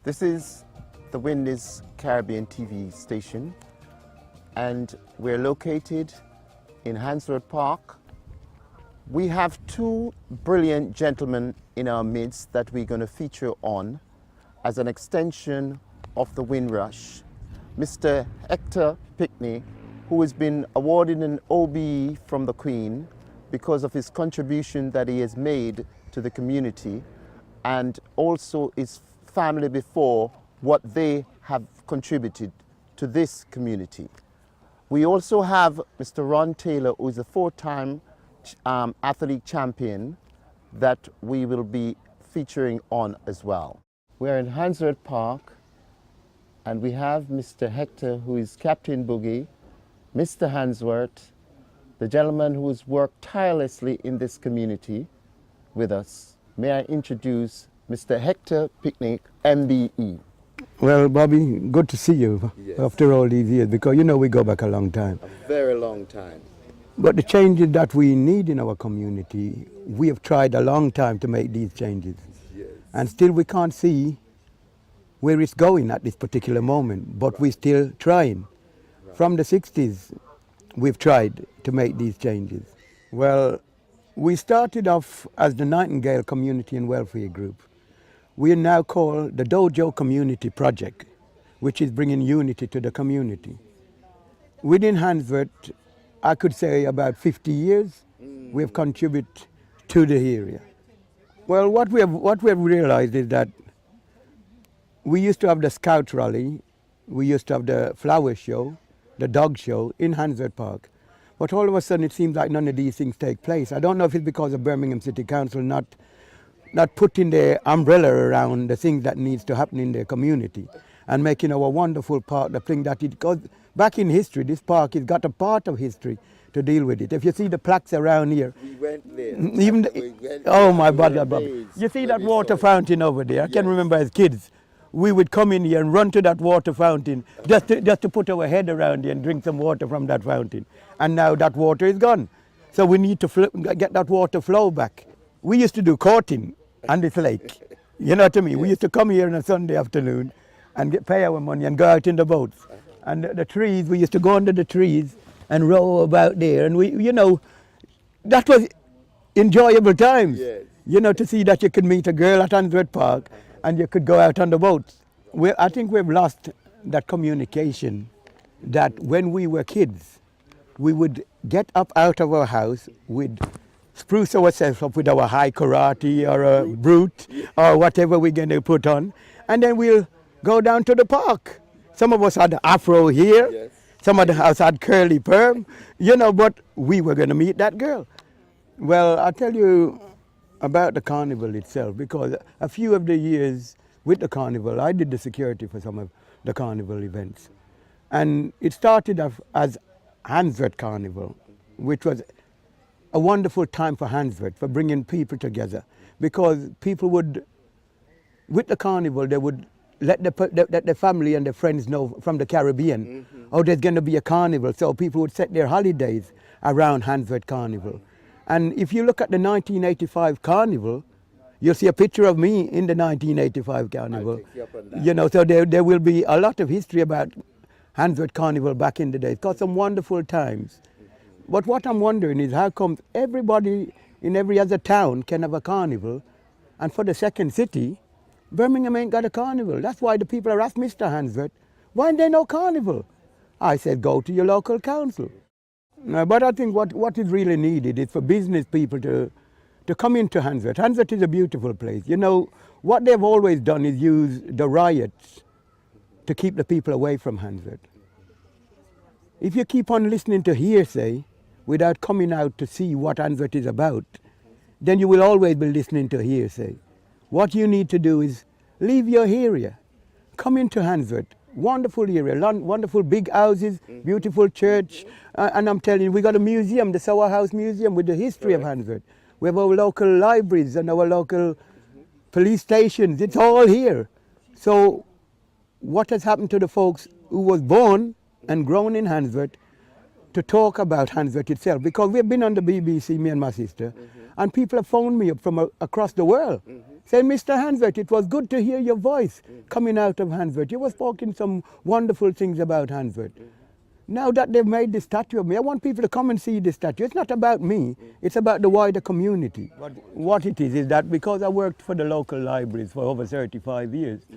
This is the Windy's Caribbean TV station, and we're located in Handsworth Park. We have two brilliant gentlemen in our midst that we're going to feature on as an extension of the Windrush. Mr. Hector Pinkney, who has been awarded an OBE from the Queen because of his contribution that he has made to the community, and also his family before, what they have contributed to this community. We also have Mr. Ron Taylor, who is a four-time athlete champion that we will be featuring on as well. We're in Handsworth Park, and we have Mr. Hector, who is Captain Boogie, Mr. Handsworth, the gentleman who has worked tirelessly in this community with us. May I introduce Mr. Hector Pinkney, MBE. Well, Bobby, good to see you after all these years, because you know we go back a long time. A very long time. But the changes that we need in our community, we have tried a long time to make these changes. Yes. And still we can't see where it's going at this particular moment, but we're still trying. Right. From the 60s, we've tried to make these changes. Well, we started off as the Nightingale Community and Welfare Group. We are now called the Dojo Community Project, which is bringing unity to the community. Within Handsworth, I could say about 50 years, we have contributed to the area. Well, what we have realized is that we used to have the Scout Rally, we used to have the flower show, the dog show in Handsworth Park. But all of a sudden it seems like none of these things take place. I don't know if it's because of Birmingham City Council not putting their umbrella around the things that needs to happen in their community and making our wonderful park the thing that it goes back in history. This park has got a part of history to deal with it. If you see the plaques around here, we went there. Even oh my brother, you see that water fountain over there? I can remember as kids, we would come in here and run to that water fountain just to put our head around here and drink some water from that fountain. And now that water is gone. So we need to get that water flow back. We used to do courting on this lake. You know what I mean? Yes. We used to come here on a Sunday afternoon and pay our money and go out in the boats. And the trees, we used to go under the trees and row about there. And we, you know, that was enjoyable times. Yes. You know, to see that you could meet a girl at Handsworth Park and you could go out on the boats. I think we've lost that communication that when we were kids, we would get up out of our house, we'd spruce ourselves up with our high karate or a brute or whatever we're going to put on, and then we'll go down to the park. Some of us had afro here, yes. Some of us had curly perm, you know, but we were going to meet that girl. Well, I'll tell you about the carnival itself, because a few of the years with the carnival, I did the security for some of the carnival events. And it started off as Handsworth Carnival, which was a wonderful time for Handsworth, for bringing people together. Because people would, with the carnival, they would let the family and their friends know from the Caribbean, oh, there's going to be a carnival. So people would set their holidays around Handsworth Carnival. And if you look at the 1985 carnival, you'll see a picture of me in the 1985 carnival. You know, so there will be a lot of history about Handsworth Carnival back in the day. It's got some wonderful times. But what I'm wondering is how come everybody in every other town can have a carnival, and for the second city, Birmingham ain't got a carnival. That's why the people are asked Mr. Handsworth, why ain't there no carnival? I said, go to your local council. But I think what is really needed is for business people to come into Handsworth. Handsworth is a beautiful place. You know, what they've always done is use the riots to keep the people away from Handsworth. If you keep on listening to hearsay without coming out to see what Handsworth is about, then you will always be listening to hearsay. What you need to do is leave your area, come into Handsworth. Wonderful area, wonderful big houses, beautiful church, and I'm telling you, we got a museum, the Sower House Museum, with the history of Handsworth. We have our local libraries and our local police stations. It's all here. So what has happened to the folks who was born and grown in Handsworth to talk about Handsworth itself? Because we've been on the BBC, me and my sister, And people have phoned me up from across the world, saying, Mr. Handsworth, it was good to hear your voice coming out of Handsworth. You were speaking some wonderful things about Handsworth. Now that they've made this statue of me, I want people to come and see this statue. It's not about me, it's about the wider community. What it is that because I worked for the local libraries for over 35 years,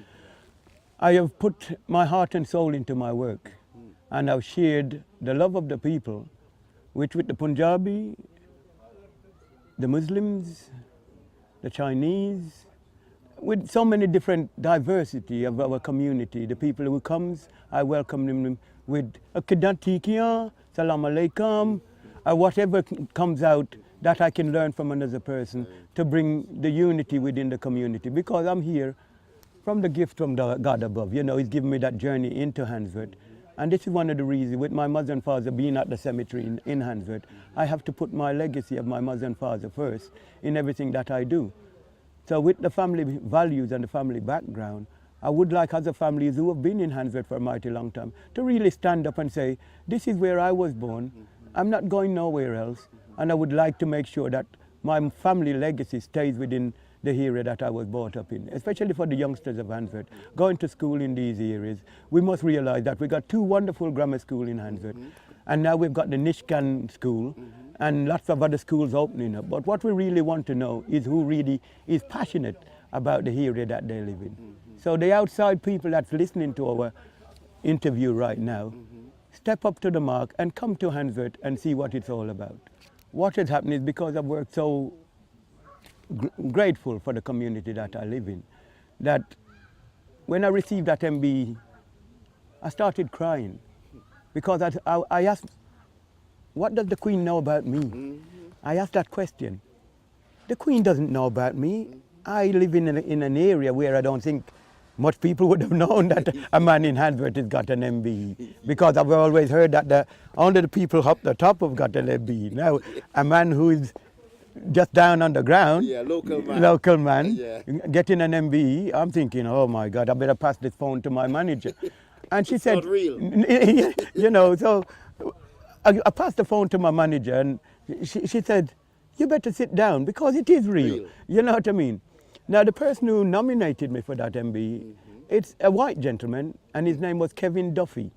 I have put my heart and soul into my work, and I've shared the love of the people, which with the Punjabi, the Muslims, the Chinese, with so many different diversity of our community. The people who comes, I welcome them with a Kedantikia, Salam Alaikum, whatever comes out that I can learn from another person to bring the unity within the community. Because I'm here from the gift from God above. You know, He's given me that journey into Handsworth. And this is one of the reasons, with my mother and father being at the cemetery in Handsworth, I have to put my legacy of my mother and father first in everything that I do. So with the family values and the family background, I would like other families who have been in Handsworth for a mighty long time to really stand up and say, this is where I was born, I'm not going nowhere else, and I would like to make sure that my family legacy stays within the area that I was brought up in, especially for the youngsters of Handsworth, going to school in these areas. We must realize that we got two wonderful grammar schools in Handsworth, and now we've got the Nishkan school, and lots of other schools opening up. But what we really want to know is who really is passionate about the area that they live in. So the outside people that's listening to our interview right now, step up to the mark and come to Handsworth and see what it's all about. What has happened is because I've worked so grateful for the community that I live in, that when I received that MBE, I started crying because I asked, what does the Queen know about me? I asked that question. The Queen doesn't know about me. I live in an area where I don't think much people would have known that a man in Handsworth has got an MBE, because I've always heard that only the people up the top have got an MBE. Now, a man who is just down on the ground, local man, getting an MBE, I'm thinking, oh my God, I better pass this phone to my manager. And she said, not real. You know, so I passed the phone to my manager, and she said, you better sit down because it is real. You know what I mean? Now, the person who nominated me for that MBE, it's a white gentleman, and his name was Kevin Duffy.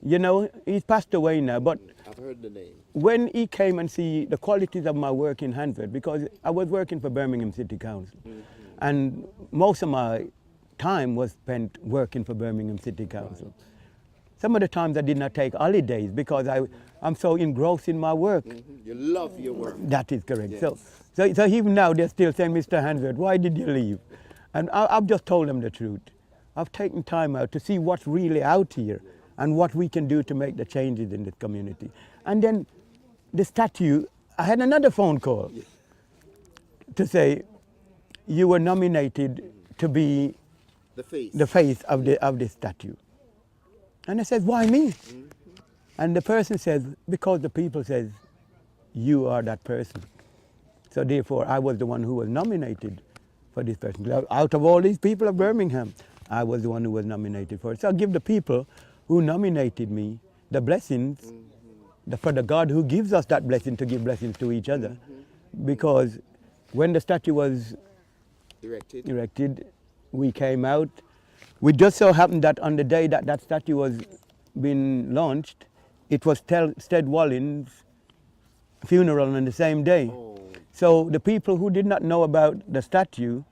You know, he's passed away now, but I've heard the name. when he came and see the qualities of my work in Handsworth, because I was working for Birmingham City Council, and most of my time was spent working for Birmingham City Council. Some of the times I did not take holidays because I'm so engrossed in my work. You love your work. That is correct. Yes. So even now they're still saying, Mr. Handsworth, why did you leave? And I've just told them the truth. I've taken time out to see what's really out here and what we can do to make the changes in this community. And then the statue, I had another phone call to say, you were nominated to be the face of this statue. And I said, why me? And the person says, because the people says, you are that person. So therefore, I was the one who was nominated for this person. Out of all these people of Birmingham, I was the one who was nominated for it. So I give the people who nominated me the blessings, for the God who gives us that blessing to give blessings to each other. Because when the statue was erected, we came out. We just so happened that on the day that that statue was being launched, it was Stead Wallin's funeral on the same day. So the people who did not know about the statue,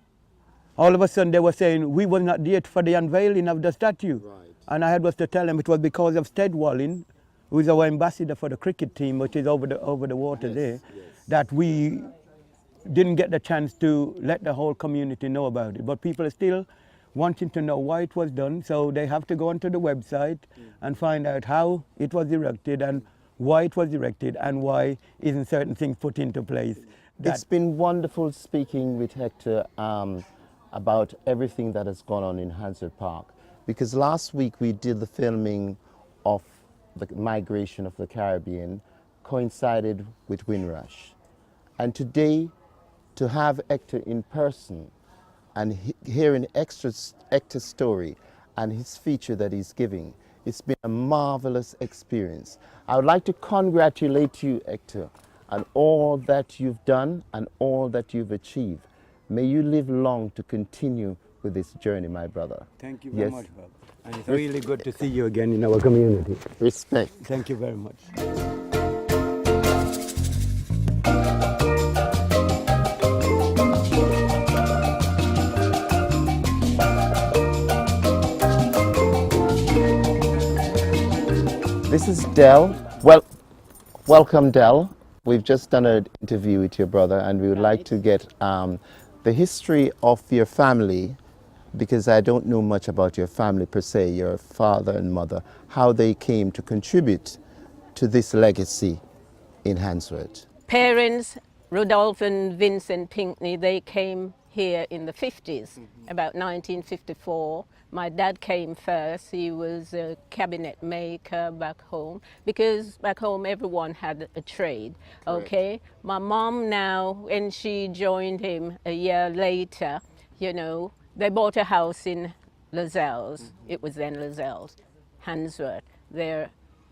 all of a sudden they were saying, we were not there for the unveiling of the statue. And I had was to tell them it was because of Stead Wallin, who is our ambassador for the cricket team, which is over the water there, that we didn't get the chance to let the whole community know about it. But people are still wanting to know why it was done, so they have to go onto the website and find out how it was erected and why it was erected and why isn't certain things put into place. It's been wonderful speaking with Hector about everything that has gone on in Handsworth Park, because last week we did the filming of the migration of the Caribbean, coincided with Windrush. And today, to have Hector in person and hearing Hector's story and his feature that he's giving, it's been a marvelous experience. I would like to congratulate you, Hector, and all that you've done and all that you've achieved. May you live long to continue with this journey, my brother. Thank you very Yes. much, Bob. And it's really good to see you again in our community. Respect. Thank you very much. This is Del. Well, welcome, Del. We've just done an interview with your brother, and we would like to get the history of your family, because I don't know much about your family per se, your father and mother, how they came to contribute to this legacy in Handsworth. Parents, Rudolph and Vincent Pinkney, they came here in the 50s, about 1954. My dad came first. He was a cabinet maker back home, because back home everyone had a trade, okay? My mom now, when she joined him a year later, you know, they bought a house in Lozells. It was then Lozells, Handsworth. They're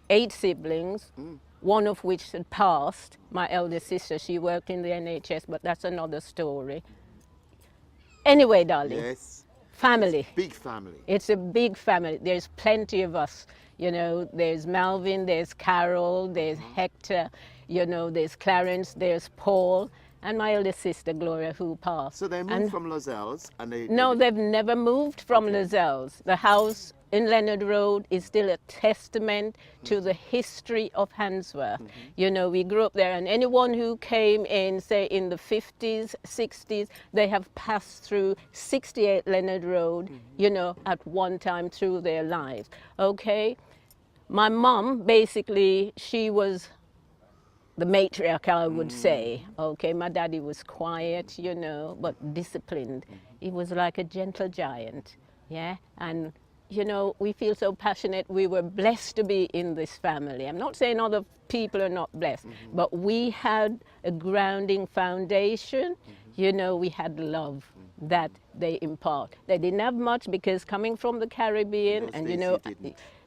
8 siblings, one of which had passed. My eldest sister, she worked in the NHS, but that's another story. Anyway, darling. Yes. Family. Big family. It's a big family. There's plenty of us. You know, there's Malvin, there's Carol, there's Hector, you know, there's Clarence, there's Paul, and my eldest sister, Gloria, who passed. So they moved from Lozells and they... No, they've never moved from Lozells. The house in Leonard Road is still a testament to the history of Handsworth. You know, we grew up there, and anyone who came in, say, in the 50s, 60s, they have passed through 68 Leonard Road, you know, at one time through their lives, okay? My mom, basically, she was the matriarch, I would say, okay? My daddy was quiet, you know, but disciplined. He was like a gentle giant, yeah? And you know, we feel so passionate. We were blessed to be in this family. I'm not saying other people are not blessed, but we had a grounding foundation. You know, we had love that they impart. They didn't have much, because coming from the Caribbean, and you know,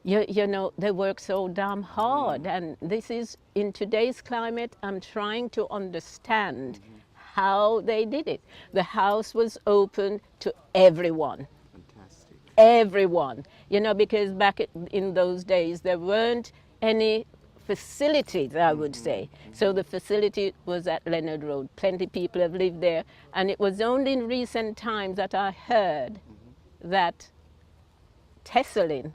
you know, they work so damn hard. And this is, in today's climate, I'm trying to understand how they did it. The house was open to everyone. Everyone, you know, because back in those days there weren't any facilities, I would say. So the facility was at Leonard Road. Plenty of people have lived there, and it was only in recent times that I heard that Tesselin,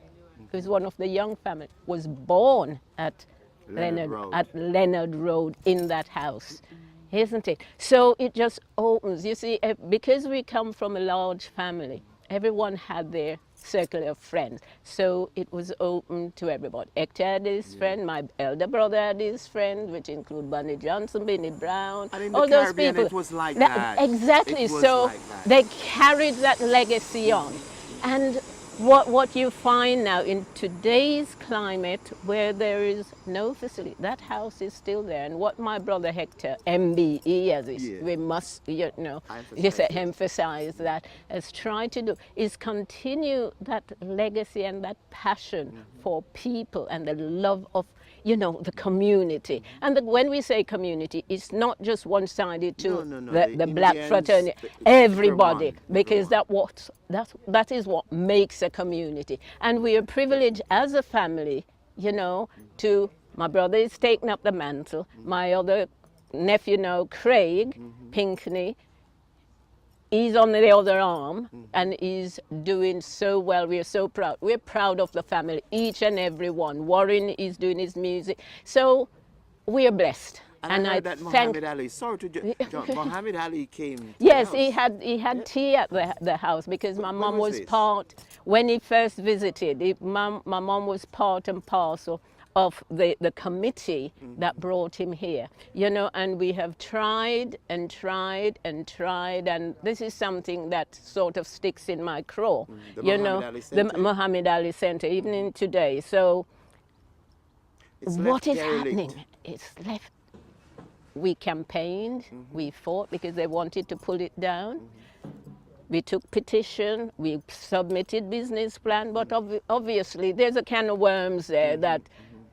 who's one of the young family, was born at Leonard Road in that house. Isn't it? So it just opens. You see, because we come from a large family, everyone had their circle of friends. So it was open to everybody. Hector had his friend, my elder brother had his friend, which include Bunny Johnson, Benny Brown, and in all the those Caribbean, people. it was like that. Exactly. So like that. they carried that legacy on. And what you find now in today's climate, where there is no facility, that house is still there. And what my brother Hector, MBE, as we must, you know, emphasize that, has tried to do, is continue that legacy and that passion for people and the love of, you know, the community. And when we say community, it's not just one-sided to the black fraternity, everybody, because that is what makes a community. And we are privileged as a family, you know, to, my brother is taking up the mantle, my other nephew now, Craig Pinkney, he's on the other arm, and he's doing so well. We're so proud. We're proud of the family, each and every one. Warren is doing his music. So we are blessed. And I heard that Muhammad Ali, sorry to Muhammad Ali came to Yes, the house. he had tea at the house, because my mom was part, when he first visited, my mom was part and parcel of the committee that brought him here, you know, and we have tried and tried and tried, and this is something that sort of sticks in my craw, you know, the Muhammad Ali Center, even in today. So what is happening? It's left. We campaigned, we fought, because they wanted to pull it down. We took petition, we submitted business plan, but obviously there's a can of worms there that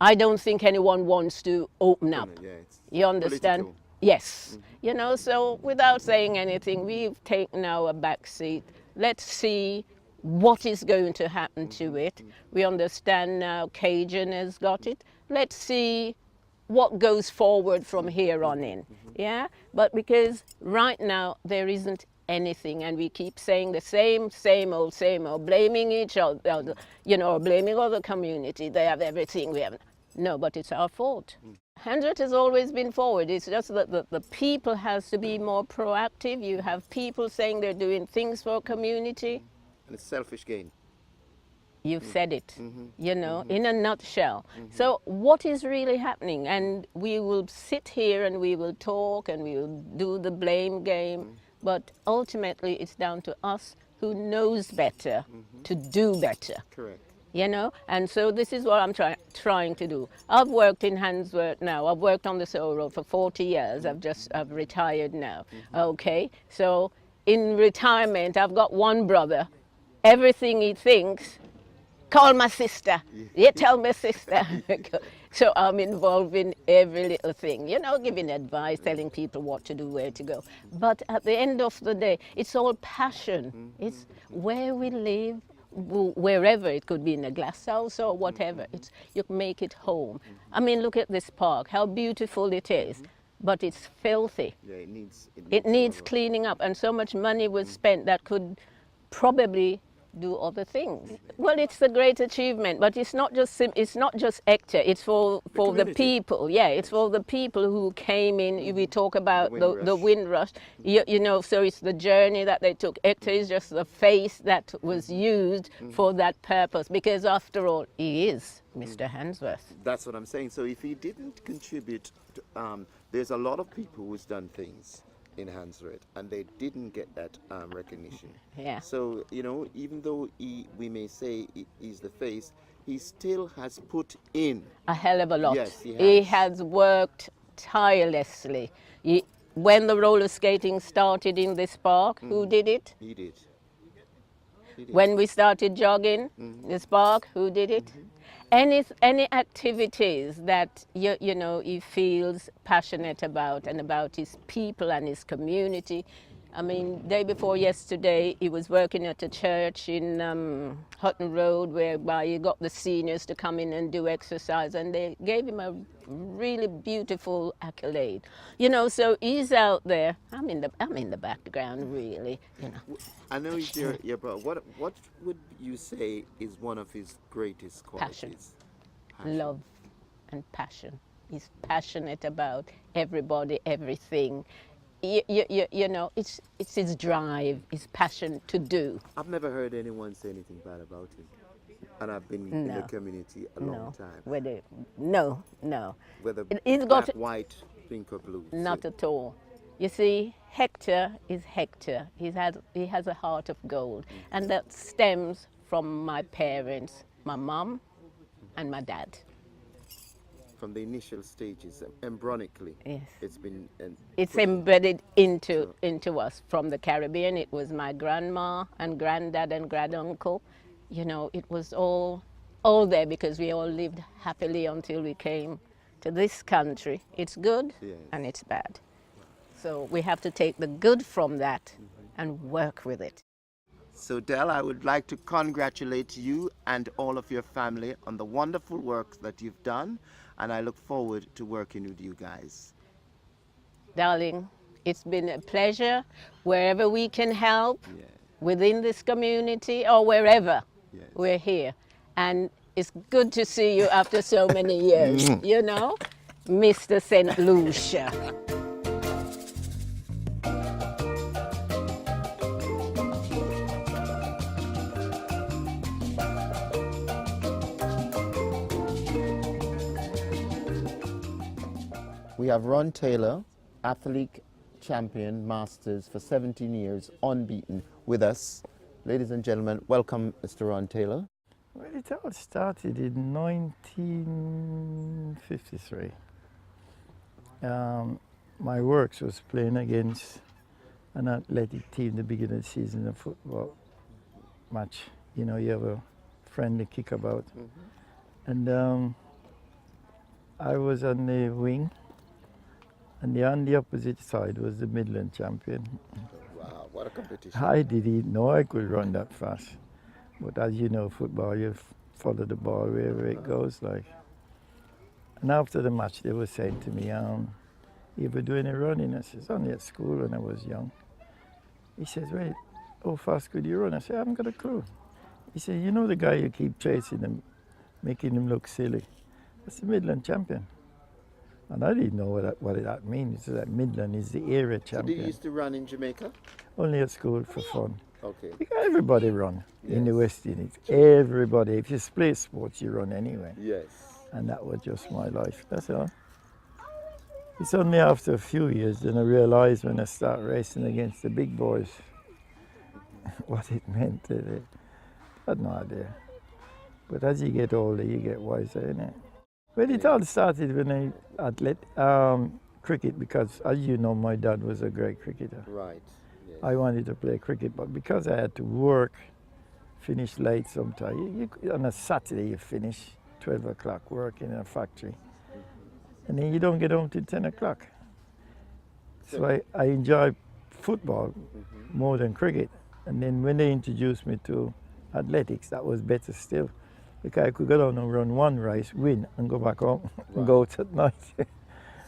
I don't think anyone wants to open up. Yeah, it's You understand? political. Yes. You know, so without saying anything, we've taken our back seat. Let's see what is going to happen to it. We understand now Cajun has got it. Let's see what goes forward from here on in. Yeah? But because right now there isn't anything, and we keep saying the same old, blaming each other, you know, blaming other community. They have everything, we haven't. No, but it's our fault. Handsworth has always been forward. It's just that the people has to be more proactive. You have people saying they're doing things for a community. And it's selfish gain. You've said it, you know, in a nutshell. So what is really happening? And we will sit here and we will talk and we will do the blame game. But ultimately, it's down to us who knows better to do better. Correct. You know, and so this is what I'm trying to do. I've worked in Handsworth now. I've worked on the Soul Road for 40 years. I've retired now. Okay, so in retirement, I've got one brother. Everything he thinks, call my sister. You tell my sister. So I'm involved in every little thing, you know, giving advice, telling people what to do, where to go. But at the end of the day, it's all passion. It's where we live, wherever. It could be in a glass house or whatever. It's, you make it home. I mean, look at this park, how beautiful it is. But it's filthy. Yeah, it needs cleaning up, and so much money was spent that could probably do other things. Well, it's a great achievement, but it's not just Hector. It's for the people. Yeah, it's for the people who came in. We talk about the wind rush. You know, so it's the journey that they took. Hector is just the face that was used for that purpose, because after all, he is Mr. Handsworth. That's what I'm saying. So if he didn't contribute, there's a lot of people who's done things in Handsworth and they didn't get that recognition. Yeah. So, you know, even though we may say he's the face, he still has put in a hell of a lot. Yes, he has worked tirelessly. When the roller skating started in this park, who did it? He did. When we started jogging this park, who did it? Any activities that you know he feels passionate about, and about his people and his community. I mean, day before yesterday, he was working at a church in Hutton Road, whereby he got the seniors to come in and do exercise, and they gave him a really beautiful accolade. You know, so he's out there. I'm in the background, really. You know. I know he's your brother. What would you say is one of his greatest qualities? Passion. Love and passion. He's passionate about everybody, everything. You know, it's his drive, his passion to do. I've never heard anyone say anything bad about him, and I've been in the community a long time. No. Whether he's black, white, pink or blue. Not at all. You see, Hector is Hector. He has a heart of gold, and that stems from my parents, my mom, and my dad. From the initial stages, embryonically, yes, it's embedded into us. From the Caribbean, it was my grandma and granddad and granduncle. You know, it was all there, because we all lived happily until we came to this country. It's good and it's bad. So we have to take the good from that and work with it. So Del, I would like to congratulate you and all of your family on the wonderful work that you've done, and I look forward to working with you guys. Darling, it's been a pleasure. Wherever we can help, within this community or wherever, we're here. And it's good to see you after so many years, you know, Mr. St. Lucia. We have Ron Taylor, athlete champion, masters for 17 years, unbeaten, with us. Ladies and gentlemen, welcome Mr. Ron Taylor. Well, it all started in 1953. My works was playing against an athletic team the beginning of the season, a football match. You know, you have a friendly kickabout. And I was on the wing, and on the opposite side was the Midland champion. Wow, what a competition. I didn't know I could run that fast. But as you know, football, you follow the ball wherever it goes. Like. And after the match, they were saying to me, you ever do any running? I said, only at school when I was young. He says, wait, how fast could you run? I said, I haven't got a clue. He said, you know the guy you keep chasing him, making him look silly? That's the Midland champion. And I didn't know what that means. So that Midland is the area So champion. you used to run in Jamaica? Only at school for fun. Okay. Because everybody run in the Yes. West Indies. Everybody. If you play sports, you run anyway. Yes. And that was just my life. That's all. It's only after a few years then I realized when I start racing against the big boys what it meant. I had no idea. But as you get older, you get wiser, innit? Well, it all started when cricket, because as you know, my dad was a great cricketer. Right. Yes. I wanted to play cricket, but because I had to work, finish late sometimes. On a Saturday, you finish 12 o'clock working in a factory. And then you don't get home till 10 o'clock. So I enjoy football more than cricket. And then when they introduced me to athletics, that was better still. Because I could go down and run one race, win, and go back home and go out at night.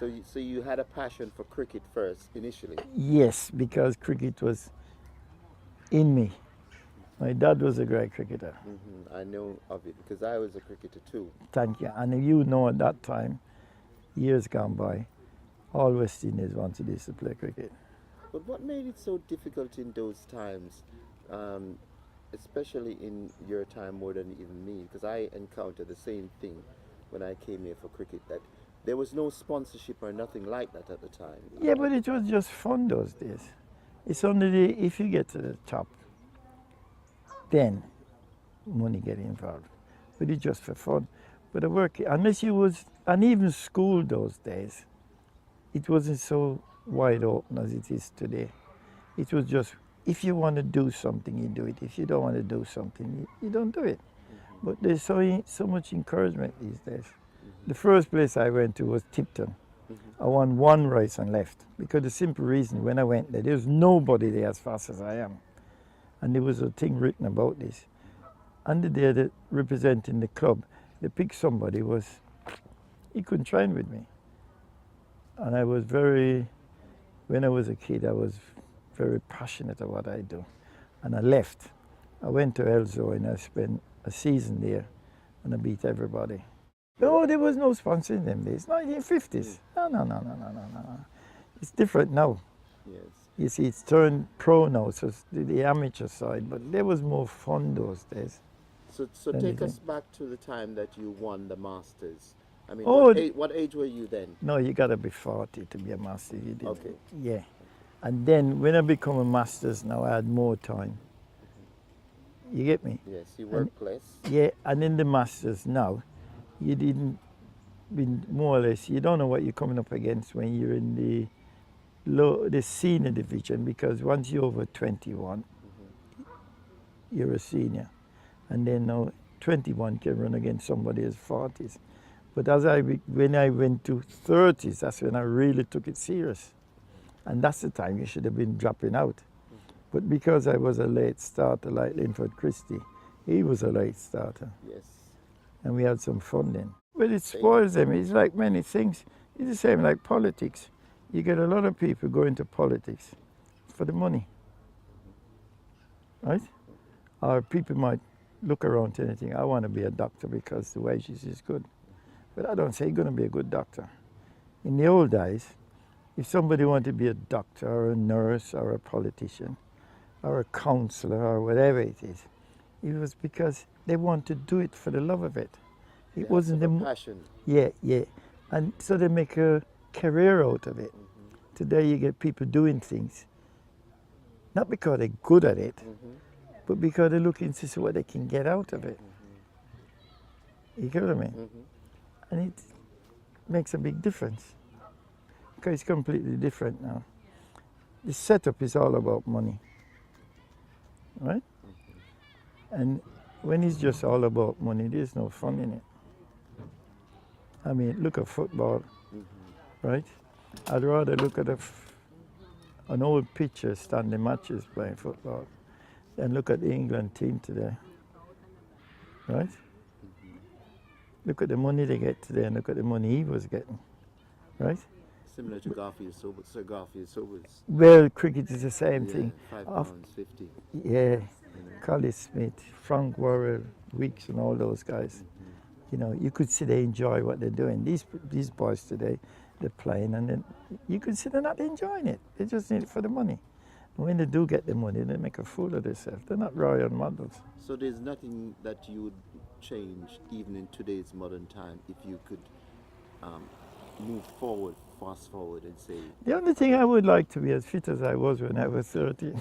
So you had a passion for cricket first, initially? Yes, because cricket was in me. My dad was a great cricketer. I know of it because I was a cricketer too. Thank you. And you know at that time, years gone by, all West Indians wanted us to play cricket. But what made it so difficult in those times, especially in your time more than even me? Because I encountered the same thing when I came here for cricket, that there was no sponsorship or nothing like that at the time. Yeah, but it was just fun those days. It's only if you get to the top, then money get involved. But it's just for fun. But the work, unless you was, and even school those days, it wasn't so wide open as it is today. It was just, if you want to do something, you do it. If you don't want to do something, you don't do it. But there's so much encouragement these days. The first place I went to was Tipton. I won one race and left, because the simple reason, when I went there was nobody there as fast as I am. And there was a thing written about this. Under there, representing the club, they picked somebody he couldn't train with me. And I was when I was a kid, I was very passionate about what I do. And I left. I went to Elzo and I spent a season there and I beat everybody. No, there was no sponsor in them days, 1950s. No. It's different now. Yes. You see, it's turned pro now, so it's the amateur side, but there was more fun those days. So take us back to the time that you won the Masters. I mean, Oh, what age were you then? No, you got to be 40 to be a master. You did. Okay. Yeah. And then when I become a master's now, I had more time. You get me? Yes, you worked less. Yeah, and in the masters now, you didn't, more or less, you don't know what you're coming up against when you're in the senior division, because once you're over 21, you're a senior. And then now 21 can run against somebody as 40s. But when I went to 30s, that's when I really took it serious. And that's the time you should have been dropping out. But because I was a late starter, like Linford Christie, he was a late starter. Yes. And we had some fun then. Well, it spoils them. It's like many things. It's the same like politics. You get a lot of people go into politics for the money, right? Or people might look around to anything. I want to be a doctor because the wages is good. But I don't say you're going to be a good doctor. In the old days, if somebody wanted to be a doctor or a nurse or a politician or a counselor or whatever it was because they want to do it for the love of it. It wasn't the passion. Yeah. And so they make a career out of it. Today you get people doing things, not because they're good at it, but because they're looking to see what they can get out of it. You get what I mean? And it makes a big difference, because it's completely different now. The setup is all about money, right? And when it's just all about money, there's no fun in it. I mean, look at football, right? I'd rather look at an old picture standing matches playing football than look at the England team today, right? Look at the money they get today and look at the money he was getting, right? Similar to Garfield Sobers, Sir Garfield Sobers. Well, cricket is the same thing. £5.50. Yeah, Collie Smith, Frank Worrell, Weeks and all those guys. You know, you could see they enjoy what they're doing. These boys today, they're playing and then you could see they're not enjoying it. They just need it for the money. And when they do get the money, they make a fool of themselves. They're not royal models. So there's nothing that you would change even in today's modern time if you could move forward, fast forward and say... The only thing I would like to be as fit as I was when I was 13.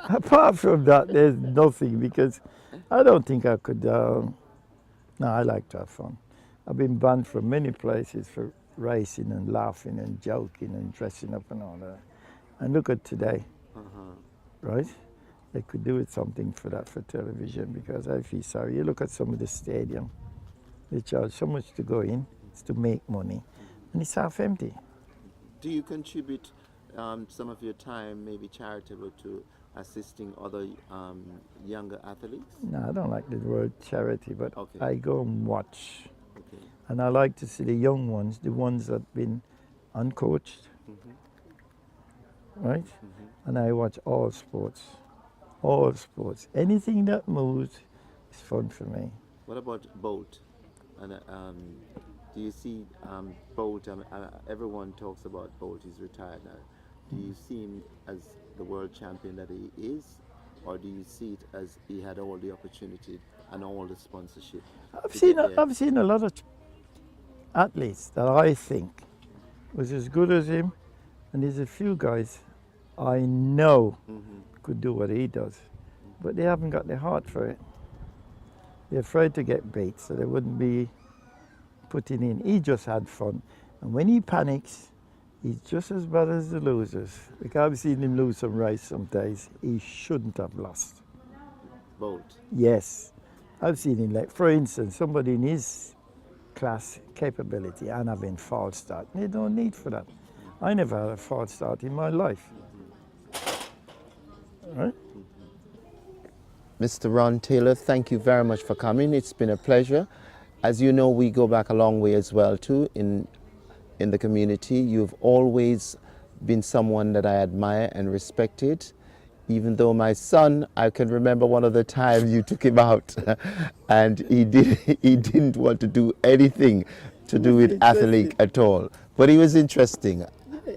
Apart from that, there's nothing because I don't think I could... No, I like to have fun. I've been banned from many places for racing and laughing and joking and dressing up and all that. And look at today, right? They could do something for that for television because I feel sorry. You look at some of the stadium, they charge so much to go in, it's to make money, and it's half empty. Do you contribute some of your time, maybe charitable, to assisting other younger athletes? No, I don't like the word charity, but Okay. I go and watch. Okay. And I like to see the young ones, the ones that have been uncoached, right? And I watch all sports. All sports. Anything that moves is fun for me. What about Bolt? And do you see Bolt? Everyone talks about Bolt. He's retired now. Do you see him as the world champion that he is, or do you see it as he had all the opportunity and all the sponsorship? I've seen a lot of athletes that I think was as good as him, and there's a few guys I know could do what he does, but they haven't got the heart for it. They're afraid to get beat, so they wouldn't be putting in. He just had fun, and when he panics, he's just as bad as the losers. Like I've seen him lose some race some days. He shouldn't have lost. Bolt. Yes, I've seen him. Like for instance, somebody in his class capability and having false start. They don't need for that. I never had a false start in my life. Right? Mr. Ron Taylor, thank you very much for coming. It's been a pleasure. As you know, we go back a long way as well too in the community. You've always been someone that I admire and respected. Even though my son, I can remember one of the times you took him out and he didn't want to do anything to do with athlete at all. But he was interesting. Yeah,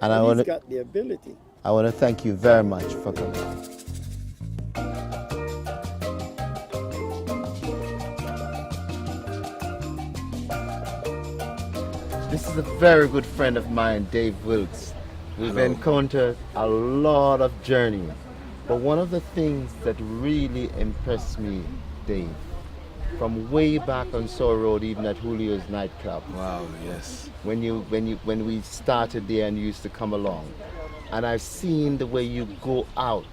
and he's got the ability. I want to thank you very much for coming. This is a very good friend of mine, Dave Wilkes. We've encountered a lot of journeys, but one of the things that really impressed me, Dave, from way back on Soar Road, even at Julio's nightclub. Wow, yes. When we started there and you used to come along, and I've seen the way you go out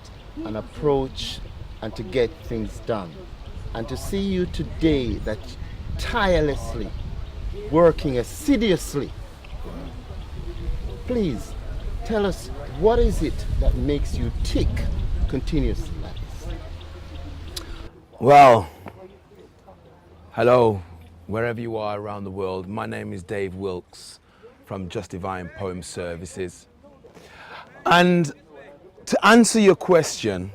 and approach and to get things done, and to see you today that tirelessly working assiduously. Please tell us, what is it that makes you tick continuously like this? Well, hello, wherever you are around the world. My name is Dave Wilkes from Just Divine Poem Services. And to answer your question,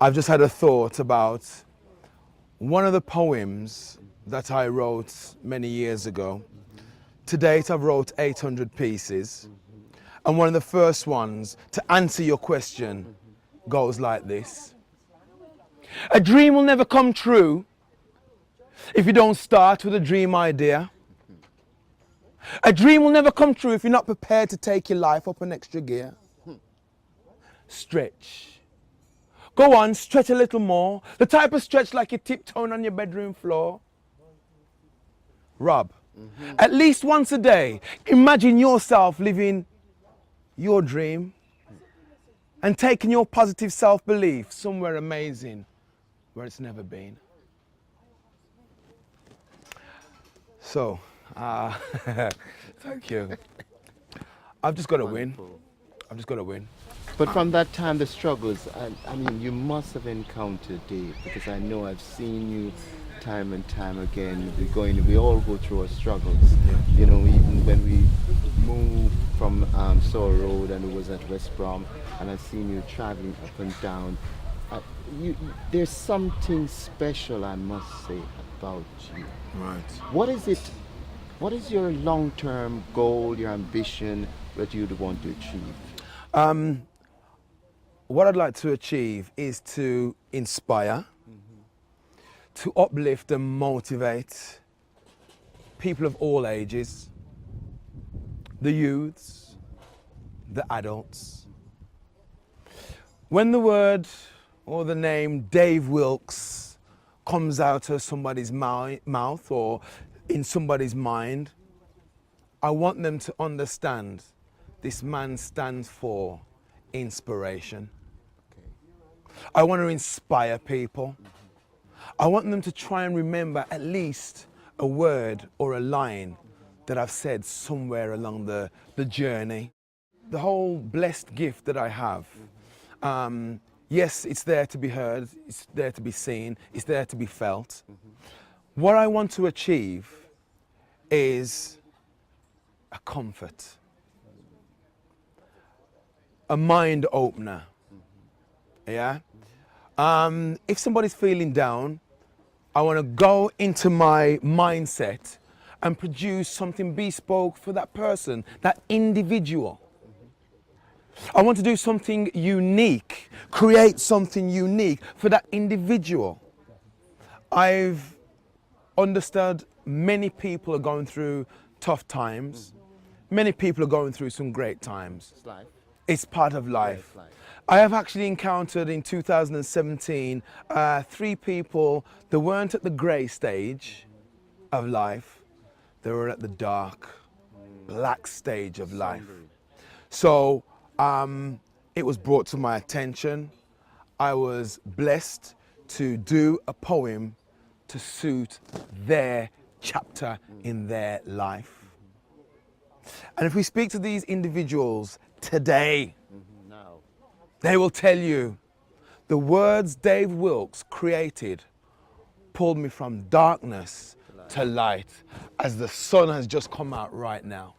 I've just had a thought about one of the poems that I wrote many years ago. To date, I've wrote 800 pieces. And one of the first ones, to answer your question, goes like this. A dream will never come true if you don't start with a dream idea. A dream will never come true if you're not prepared to take your life up an extra gear. Stretch. Go on, stretch a little more. The type of stretch like you're tiptoeing on your bedroom floor. Rob, at least once a day, imagine yourself living your dream and taking your positive self-belief somewhere amazing where it's never been. So, Thank you. I've just got to win. I've just got to win. But from that time, the struggles, I mean, you must have encountered, Dave, because I know I've seen you time and time again. We all go through our struggles. Yeah. You know, even when we moved from Soar Road and it was at West Brom, and I've seen you traveling up and down. There's something special, I must say, about you. Right. What is it? What is your long-term goal, your ambition that you'd want to achieve? What I'd like to achieve is to inspire, to uplift and motivate people of all ages, the youths, the adults. When the word or the name Dave Wilkes comes out of somebody's mouth or in somebody's mind, I want them to understand this man stands for inspiration. I want to inspire people. I want them to try and remember at least a word or a line that I've said somewhere along the journey. The whole blessed gift that I have, yes, it's there to be heard, it's there to be seen, it's there to be felt. What I want to achieve is a comfort, a mind opener. Yeah. If somebody's feeling down, I want to go into my mindset and produce something bespoke for that person, that individual. I want to do something unique, create something unique for that individual. I've understood many people are going through tough times. Many people are going through some great times. It's life. It's part of life. Yeah, it's life. I have actually encountered in 2017 3 people that weren't at the grey stage of life. They were at the dark, black stage of life. So it was brought to my attention. I was blessed to do a poem to suit their chapter in their life. And if we speak to these individuals today, they will tell you the words Dave Wilkes created pulled me from darkness to light as the sun has just come out right now.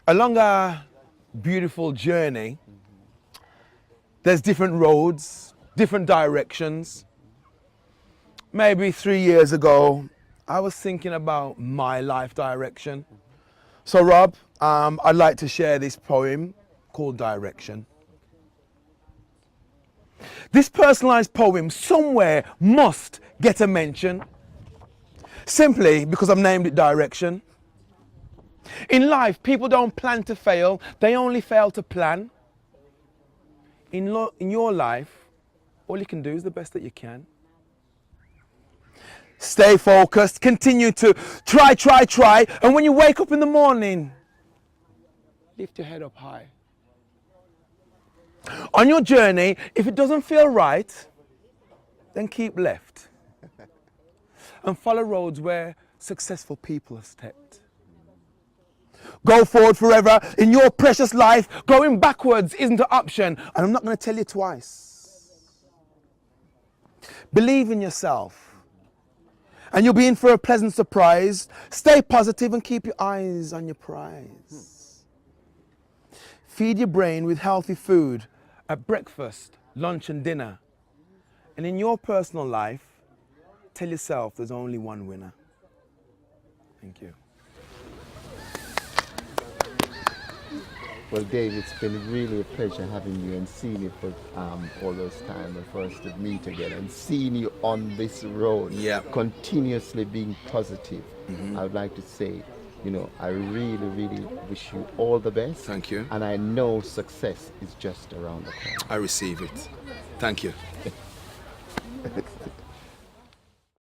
Along our beautiful journey, there's different roads, different directions. Maybe 3 years ago, I was thinking about my life direction. So Rob, I'd like to share this poem called Direction. This personalized poem somewhere must get a mention, simply because I've named it Direction. In life, people don't plan to fail, they only fail to plan. In your life, all you can do is the best that you can. Stay focused, continue to try, and when you wake up in the morning, lift your head up high. On your journey, if it doesn't feel right, then keep left and follow roads where successful people have stepped. Go forward forever in your precious life. Going backwards isn't an option, and I'm not going to tell you twice. Believe in yourself, and you'll be in for a pleasant surprise. Stay positive and keep your eyes on your prize. Feed your brain with healthy food at breakfast, lunch and dinner. And in your personal life, tell yourself there's only one winner. Thank you. Well, Dave, it's been really a pleasure having you and seeing you for all those time and for us to meet again and seeing you on this road, continuously being positive. I would like to say, you know, I really, really wish you all the best. Thank you. And I know success is just around the corner. I receive it. Thank you.